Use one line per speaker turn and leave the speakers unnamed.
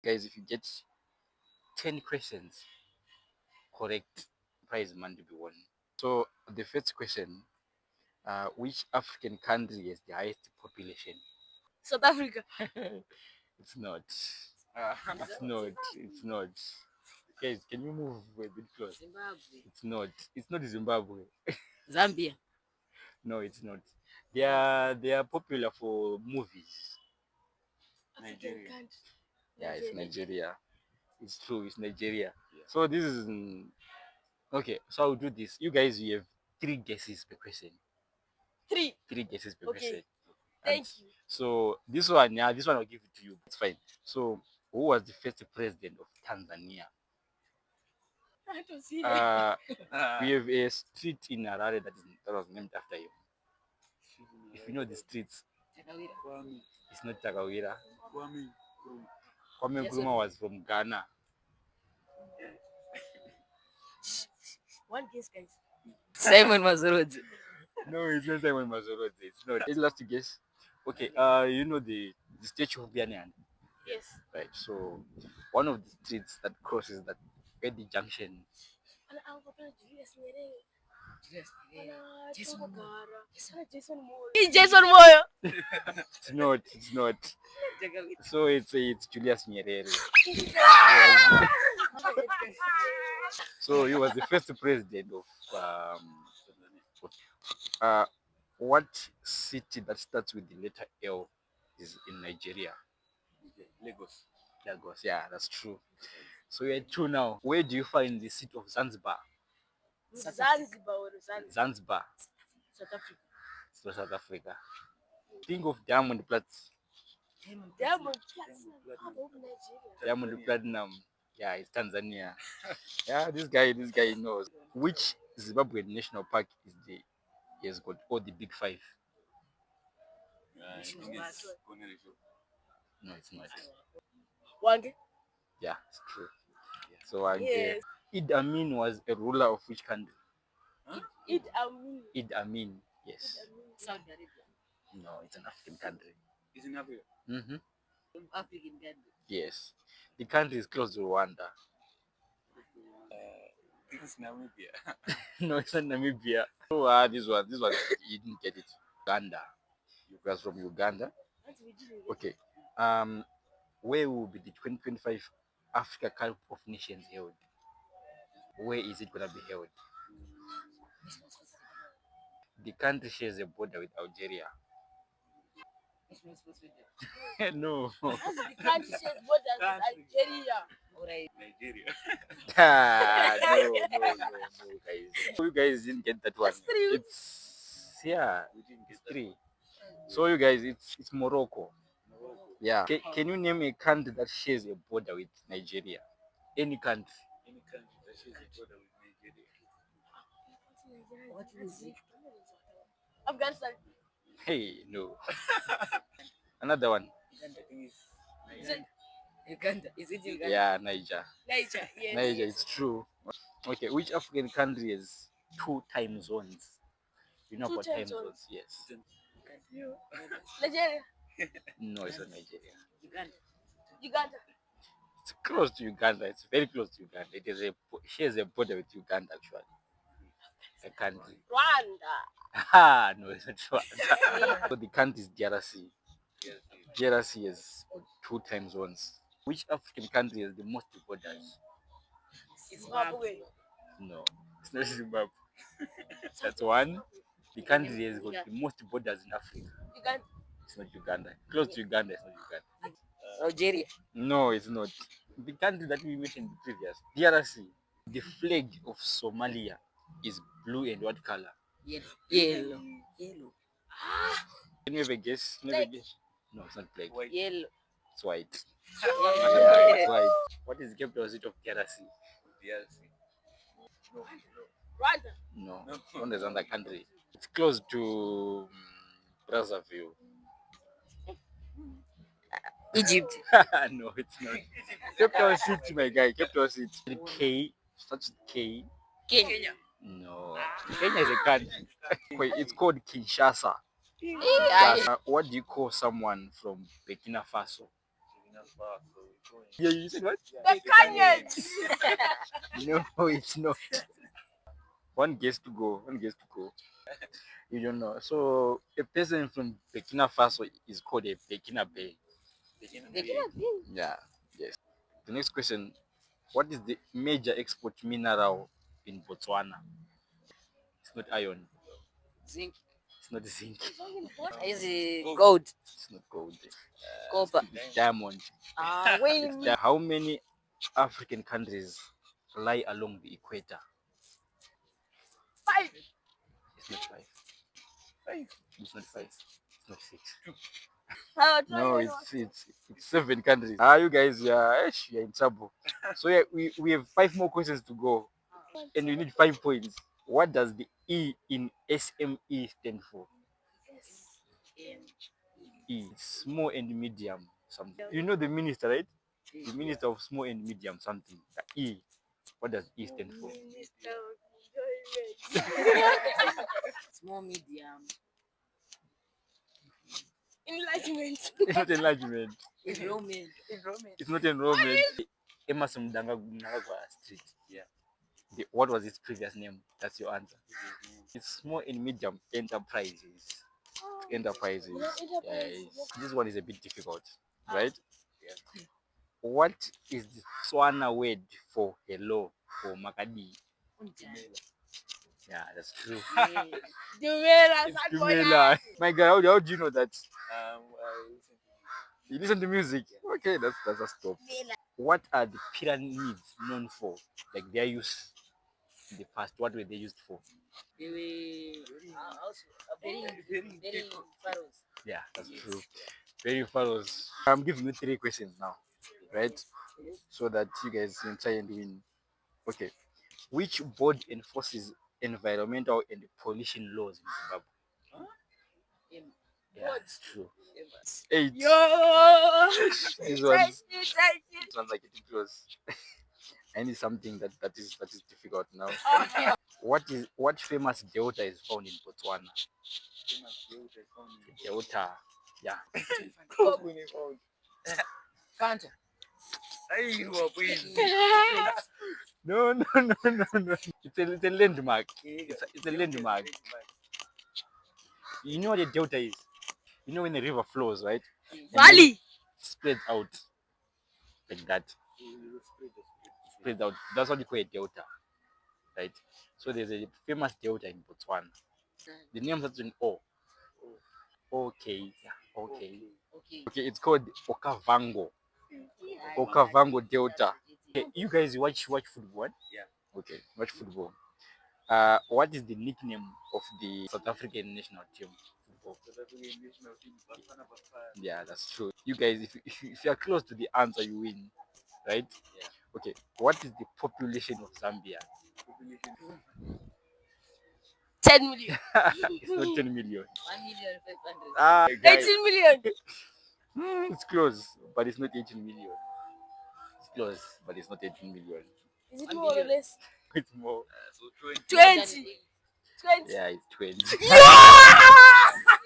Guys, if you get 10 questions correct, prize money to be won. So the first question, which African country has the highest population?
South Africa.
It's not. It's not. It's not. Guys, can you move a bit close?
Zimbabwe.
It's not. It's not Zimbabwe.
Zambia.
No, it's not. They are popular for movies.
Nigeria.
Yeah, it's Nigeria. It's true. It's Nigeria. Yeah. So this is okay. So I'll do this. You guys, you have 3 guesses per question.
Three.
3 guesses per
Okay.
question.
Thank you.
So this one, yeah, this one I'll give it to you. It's fine. So who was the first president of Tanzania?
I don't see
We have a street in Harare that was named after him. If you know the streets, it's not Takawira. Kwame Nkrumah was from Ghana.
One guess, guys. Simon Mazorodze.
No, it's not Simon Mazorodze. It's not. It's last guess. Okay. You know the statue of Bianian.
Yes.
Right. So one of the streets that crosses that at the junction.
Jason Moyo.
It's not. It's not. So it's Julius Nyerere. So he was the first president of what city that starts with the letter L is in Nigeria? Lagos. Lagos, yeah, that's true. So you're at 2 now. Where do you find the seat of Zanzibar? Zanzibar.
South Africa.
So South Africa. Think of Diamond Platz. Diamond Platinum. Yeah, it's Tanzania. Yeah, this guy knows. Which Zimbabwean national park is he has got all the big 5?
I think it's
No, it's not.
Wange.
Yeah, it's true. So
Yes.
Idi Amin was a ruler of which country?
Idi Amin.
Idi Amin, yes.
Saudi Arabia.
No, it's an African country.
It's in Africa.
Mm-hmm.
African country.
Yes. The country is close to Rwanda.
It's Namibia.
No, it's not Namibia. So this one, you didn't get it. Uganda. You guys from Uganda. Okay. Where will be the 2025 Africa Cup of Nations held? Where is it gonna be held? The country shares a border with Algeria. No.
The country shares borders with Algeria. Alright.
Nigeria. No, guys. You guys didn't get that one. It's it's 3. So you guys, it's Morocco. Yeah. Can you name a country that shares a border with Nigeria? Any country. Any country that shares a border with Nigeria.
What is it? Afghanistan.
Hey, no. Another one.
Uganda. Is it Uganda?
Yeah, Niger.
Niger. Yes.
Niger, it's true. Okay, which African country has 2 time zones? You know about time zones? Yes.
Nigeria.
No, it's not Nigeria.
Uganda.
It's close to Uganda. It's very close to Uganda. Shares a border with Uganda actually. A country.
Rwanda.
No, it's not Rwanda. So the country is DRC. DRC has 2 time zones. Which African country has the most borders?
Zimbabwe.
No, it's not Zimbabwe. That's one. The country has got the most borders in Africa.
Uganda.
It's not Uganda. Close to Uganda, it's not Uganda.
Algeria.
No, it's not. The country that we mentioned previous, DRC. The flag of Somalia is blue and what color?
Yellow.
Can you have a guess?
No,
it's not black.
Yellow.
It's white.
Yeah.
It's white. What is the capital city of DRC? DRC.
Rwanda.
No, Rwanda is another country. It's close to Brazzaville.
Egypt.
No, it's not. Capital city, my guy. Capital city. K. Starts with K.
Kenya.
No. Kenya is a country. Wait, it's called Kinshasa. What do you call someone from Burkina Faso? Yeah, you said what?
The Kenyans.
No, it's not. One guess to go. One guess to go. You don't know. So a person from Burkina Faso is called a Burkina Bay. Yeah. Yes. The next question: what is the major export mineral in Botswana? It's not iron.
Zinc.
It's not zinc.
Is it gold?
It's not gold.
Copper.
It's diamond.
When
How many African countries lie along the equator?
5.
It's not five. It's not five. It's not six. No, it's 7 countries. You guys, you're in trouble. So yeah, we have 5 more questions to go, and we need 5 points. What does the E in SME stand for? E. It's small and medium something. You know the minister, right? The minister of small and medium something. The E. What does E stand for?
small, medium,
Enlightenment.
It's not enlargement.
enrollment.
It's not enrollment. Emerson Mnangagwa Street. Yeah. What was its previous name? That's your answer. It's small and medium enterprises. Enterprises. Yes. This one is a bit difficult, right? What is the Swana word for hello for Makadi? Yeah, that's true. Dumela. My God, how do you know that? You listen to music. Okay, that's a stop. What are the pyramids known for? Like their use in the past. What were they used for?
They were also very pharaohs.
Yeah, that's true. Very follows. I'm giving you 3 questions now, right? So that you guys can try and win. Okay. Which board enforces environmental and pollution laws in Zimbabwe? Yeah, that's true. 8.
Yo.
This one's like getting close. I need something that is difficult now. What famous delta is found in Botswana? Delta. Yeah.
Fanta.
No, no, no, no, no. It's a landmark. It's a landmark. You know what a delta is? You know when the river flows, right? And then
Valley.
it spreads out like that. Spreads out. That's what you call a delta, right? So there's a famous delta in Botswana. The name starts with O. Okay. Yeah. Okay.
Okay.
Okay. It's called Okavango. Okavango Delta. Okay. You guys watch football? Yeah. Okay. Watch football. What is the nickname of the South African national team? Football. Yeah, that's true. You guys, if you are close to the answer, you win, right? Yeah. Okay. What is the population of Zambia?
10 million.
It's not 10 million.
1,500,000.
Guys,
18 million.
it's close, but it's not 18 million. It's close, but it's not 18 million.
Is it more or less?
It's more.
20. 20.
Yeah, it's 20.
Yeah!